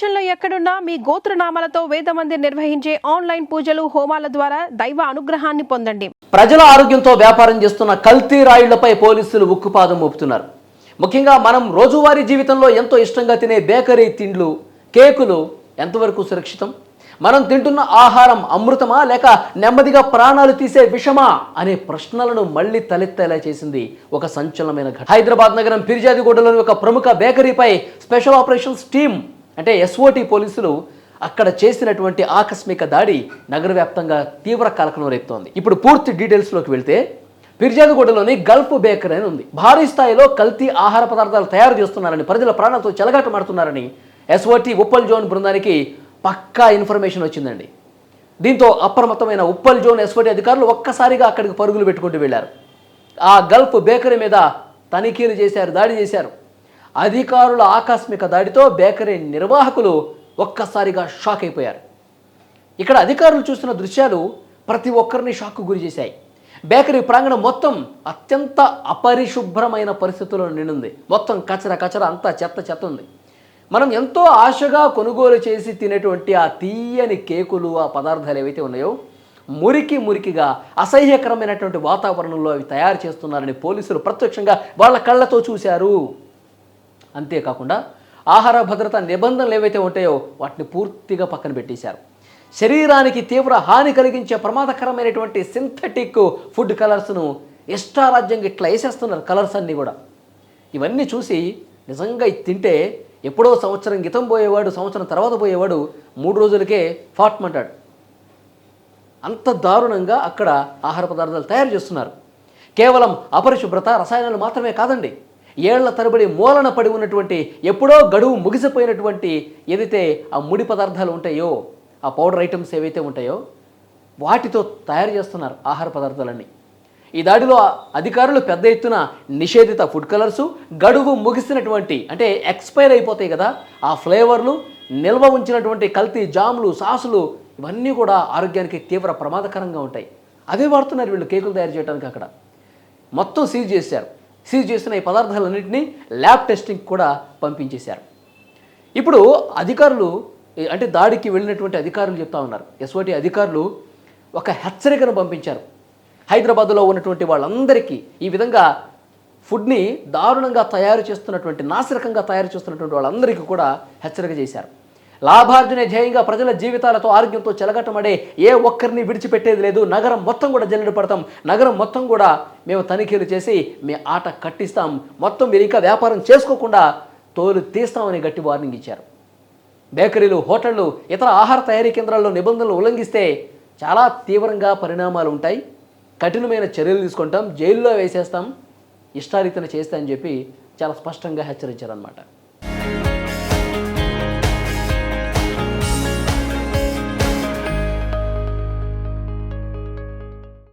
ప్రపంచంలో ఎక్కడున్నా మీ గోత్రనామాలతో వేదమందిర్ నిర్వహించే ఆన్లైన్ పూజలు హోమాల ద్వారా దైవ అనుగ్రహాన్ని పొందండి. ప్రజల ఆరోగ్యంతో వ్యాపారం చేస్తున్న కల్తీ రాయిళ్లపై పోలీసులు ఉక్కుపాదం మోపుతున్నారు. ముఖ్యంగా మనం రోజువారీ జీవితంలో ఎంతో ఇష్టంగా తినే బేకరీ తిండ్లు, కేకులు ఎంతవరకు సురక్షితం? మనం తింటున్న ఆహారం అమృతమా లేక నెమ్మదిగా ప్రాణాలు తీసే విషమా అనే ప్రశ్నలను మళ్లీ తలెత్తేలా చేసింది ఒక సంచలనమైన ఘటన. హైదరాబాద్ నగరం ఫిర్యాదిగూడలోని ఒక ప్రముఖ బేకరీపై స్పెషల్ ఆపరేషన్స్ టీమ్ అంటే ఎస్ఓటీ పోలీసులు అక్కడ చేసినటువంటి ఆకస్మిక దాడి నగర వ్యాప్తంగా తీవ్ర కలకలం రేపుతోంది. ఇప్పుడు పూర్తి డీటెయిల్స్లోకి వెళ్తే ఫిర్యాదిగూడలోని గల్ఫ్ బేకరీ అని ఉంది. భారీ స్థాయిలో కల్తీ ఆహార పదార్థాలు తయారు చేస్తున్నారని, ప్రజల ప్రాణాలతో చెలగాటమాడుతున్నారని ఎస్ఓటీ ఉప్పల్ జోన్ బృందానికి పక్కా ఇన్ఫర్మేషన్ వచ్చిందండి. దీంతో అప్రమత్తమైన ఉప్పల్ జోన్ ఎస్ఓటీ అధికారులు ఒక్కసారిగా అక్కడికి పరుగులు పెట్టుకుంటూ వెళ్లారు. ఆ గల్ఫ్ బేకరీ మీద తనిఖీలు చేశారు, దాడి చేశారు. అధికారుల ఆకస్మిక దాడితో బేకరీ నిర్వాహకులు ఒక్కసారిగా షాక్ అయిపోయారు. ఇక్కడ అధికారులు చూస్తున్న దృశ్యాలు ప్రతి ఒక్కరిని షాక్కు గురి చేశాయి. బేకరీ ప్రాంగణం మొత్తం అత్యంత అపరిశుభ్రమైన పరిస్థితుల్లో నిండింది. మొత్తం కచర అంతా చెత్త ఉంది. మనం ఎంతో ఆశగా కొనుగోలు చేసి తినేటువంటి ఆ తీయని కేకులు, ఆ పదార్థాలు ఏవైతే ఉన్నాయో మురికిగా అసహ్యకరమైనటువంటి వాతావరణంలో అవి తయారు చేస్తున్నారని పోలీసులు ప్రత్యక్షంగా వాళ్ళ కళ్ళతో చూశారు. అంతేకాకుండా ఆహార భద్రత నిబంధనలు ఏవైతే ఉంటాయో వాటిని పూర్తిగా పక్కన పెట్టేశారు. శరీరానికి తీవ్ర హాని కలిగించే ప్రమాదకరమైనటువంటి సింథటిక్ ఫుడ్ కలర్స్ను ఇష్టారాజ్యంగా ఇట్లా వేసేస్తున్నారు. కలర్స్ అన్నీ కూడా ఇవన్నీ చూసి నిజంగా ఇది తింటే ఎప్పుడో సంవత్సరం క్రితం పోయేవాడు, సంవత్సరం తర్వాత పోయేవాడు 3 రోజులకే ఫాట్మంటాడు. అంత దారుణంగా అక్కడ ఆహార పదార్థాలు తయారు చేస్తున్నారు. కేవలం అపరిశుభ్రత, రసాయనాలు మాత్రమే కాదండి, ఏళ్ల తరబడి మూలన పడి ఉన్నటువంటి, ఎప్పుడో గడువు ముగిసిపోయినటువంటి ఏదైతే ఆ ముడి పదార్థాలు ఉంటాయో, ఆ పౌడర్ ఐటమ్స్ ఏవైతే ఉంటాయో వాటితో తయారు చేస్తున్నారు ఆహార పదార్థాలన్నీ. ఈ దాడిలో అధికారులు పెద్ద ఎత్తున నిషేధిత ఫుడ్ కలర్సు, గడువు ముగిసినటువంటి అంటే ఎక్స్పైర్ అయిపోతాయి కదా ఆ ఫ్లేవర్లు, నిల్వ ఉంచినటువంటి కల్తీ జాములు, సాసులు ఇవన్నీ కూడా ఆరోగ్యానికి తీవ్ర ప్రమాదకరంగా ఉంటాయి. అవే వాడుతున్నారు వీళ్ళు కేకులు తయారు చేయడానికి. అక్కడ మొత్తం సీజ్ చేశారు. సీజ్ చేసిన ఈ పదార్థాలన్నింటినీ ల్యాబ్ టెస్టింగ్ కూడా పంపించేశారు. ఇప్పుడు అధికారులు అంటే దాడికి వెళ్ళినటువంటి అధికారులు చెప్తా ఉన్నారు, ఎస్ఓటీ అధికారులు ఒక హెచ్చరికను పంపించారు. హైదరాబాద్లో ఉన్నటువంటి వాళ్ళందరికీ ఈ విధంగా ఫుడ్ని దారుణంగా తయారు చేస్తున్నటువంటి, నాసిరకంగా తయారు చేస్తున్నటువంటి వాళ్ళందరికీ కూడా హెచ్చరిక చేశారు. లాభార్జనే ధ్యేయంగా ప్రజల జీవితాలతో, ఆరోగ్యంతో చెలగటమడే ఏ ఒక్కరిని విడిచిపెట్టేది లేదు. నగరం మొత్తం కూడా జల్లెడ పడతాం, నగరం మొత్తం కూడా మేము తనిఖీలు చేసి మీ ఆట కట్టిస్తాం, మొత్తం మీరు ఇంకా వ్యాపారం చేసుకోకుండా తోలు తీస్తామని గట్టి వార్నింగ్ ఇచ్చారు. బేకరీలు, హోటళ్లు, ఇతర ఆహార తయారీ కేంద్రాల్లో నిబంధనలు ఉల్లంఘిస్తే చాలా తీవ్రంగా పరిణామాలు ఉంటాయి, కఠినమైన చర్యలు తీసుకుంటాం, జైల్లో వేసేస్తాం, ఇష్టారీతన చేస్తామని చెప్పి చాలా స్పష్టంగా హెచ్చరించారన్నమాట.